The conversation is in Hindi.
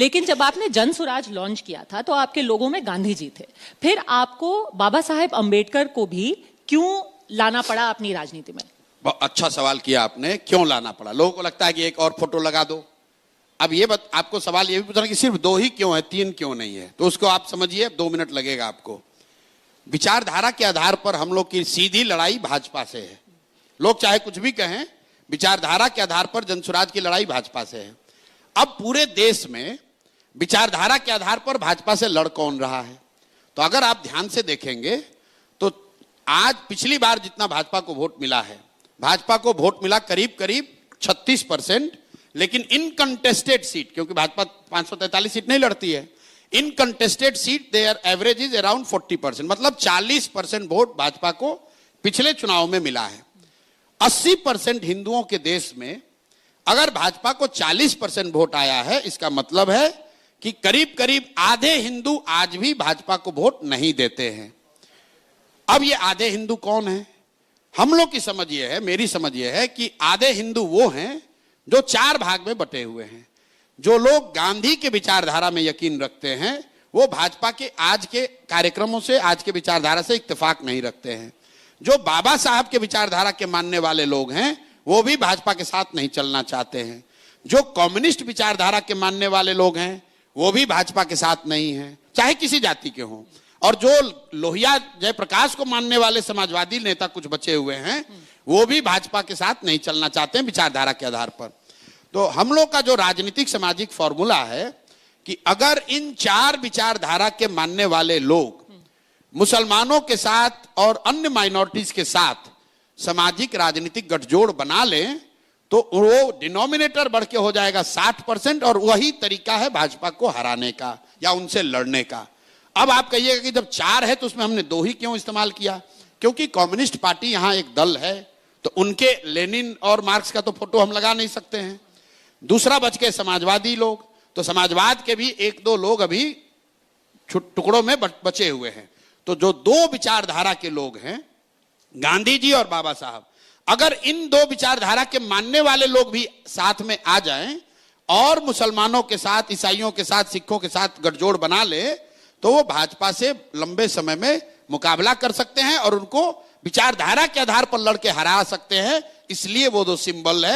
लेकिन जब आपने जन स्वराज लॉन्च किया था तो आपके लोगों में गांधी जी थे, फिर आपको बाबा साहेब अंबेडकर को भी क्यों लाना पड़ा अपनी राजनीति में? बहुत अच्छा सवाल किया आपने, क्यों लाना पड़ा। लोगों को लगता है कि एक और फोटो लगा दो। अब ये आपको सवाल ये भी पूछना कि सिर्फ 2 ही क्यों है, 3 क्यों नहीं है, तो उसको आप समझिए। 2 मिनट लगेगा आपको। विचारधारा के आधार पर हम लोग की सीधी लड़ाई भाजपा से है। लोग चाहे कुछ भी कहें, विचारधारा के आधार पर जनसुराज की लड़ाई भाजपा से है। अब पूरे देश में विचारधारा के आधार पर भाजपा से लड़ कौन रहा है? तो अगर आप ध्यान से देखेंगे तो आज पिछली बार जितना भाजपा को वोट मिला है, भाजपा को वोट मिला करीब करीब 36%, लेकिन इनकंटेस्टेड सीट, क्योंकि भाजपा 543 सीट नहीं लड़ती है, uncontested seat their average is around 40%, मतलब 40% वोट भाजपा को पिछले चुनाव में मिला है। 80% हिंदुओं के देश में अगर भाजपा को 40% वोट आया है, इसका मतलब है कि करीब करीब आधे हिंदू आज भी भाजपा को वोट नहीं देते हैं। अब ये आधे हिंदू कौन है? हम लोग की समझ ये है, मेरी समझ ये है कि आधे हिंदू वो हैं जो 4 भाग में बटे हुए हैं। जो लोग गांधी के विचारधारा में यकीन रखते हैं वो भाजपा के आज के कार्यक्रमों से, आज के विचारधारा से इत्तेफाक नहीं रखते हैं। जो बाबा साहब के विचारधारा के मानने वाले लोग हैं वो भी भाजपा के साथ नहीं चलना चाहते हैं। जो कम्युनिस्ट विचारधारा के मानने वाले लोग हैं वो भी भाजपा के साथ नहीं है, चाहे किसी जाति के हों। और जो लोहिया जयप्रकाश को मानने वाले समाजवादी नेता कुछ बचे हुए हैं वो भी भाजपा के साथ नहीं चलना चाहते हैं विचारधारा के आधार पर। तो हम लोग का जो राजनीतिक सामाजिक फॉर्मूला है कि अगर इन 4 विचारधारा के मानने वाले लोग मुसलमानों के साथ और अन्य माइनॉरिटीज के साथ सामाजिक राजनीतिक गठजोड़ बना लें तो वो डिनोमिनेटर बढ़ के हो जाएगा 60%, और वही तरीका है भाजपा को हराने का या उनसे लड़ने का। अब आप कहिएगा कि जब 4 है तो उसमें हमने 2 ही क्यों इस्तेमाल किया? क्योंकि कम्युनिस्ट पार्टी यहां एक दल है तो उनके लेनिन और मार्क्स का तो फोटो हम लगा नहीं सकते हैं। दूसरा बच के समाजवादी लोग, तो समाजवाद के भी 1-2 लोग अभी टुकड़ों में बचे हुए हैं। तो जो 2 विचारधारा के लोग हैं, गांधी जी और बाबा साहब, अगर इन 2 विचारधारा के मानने वाले लोग भी साथ में आ जाएं और मुसलमानों के साथ, ईसाइयों के साथ, सिखों के साथ गठजोड़ बना ले तो वो भाजपा से लंबे समय में मुकाबला कर सकते हैं और उनको विचारधारा के आधार पर लड़के हरा सकते हैं। इसलिए वो 2 सिंबल है।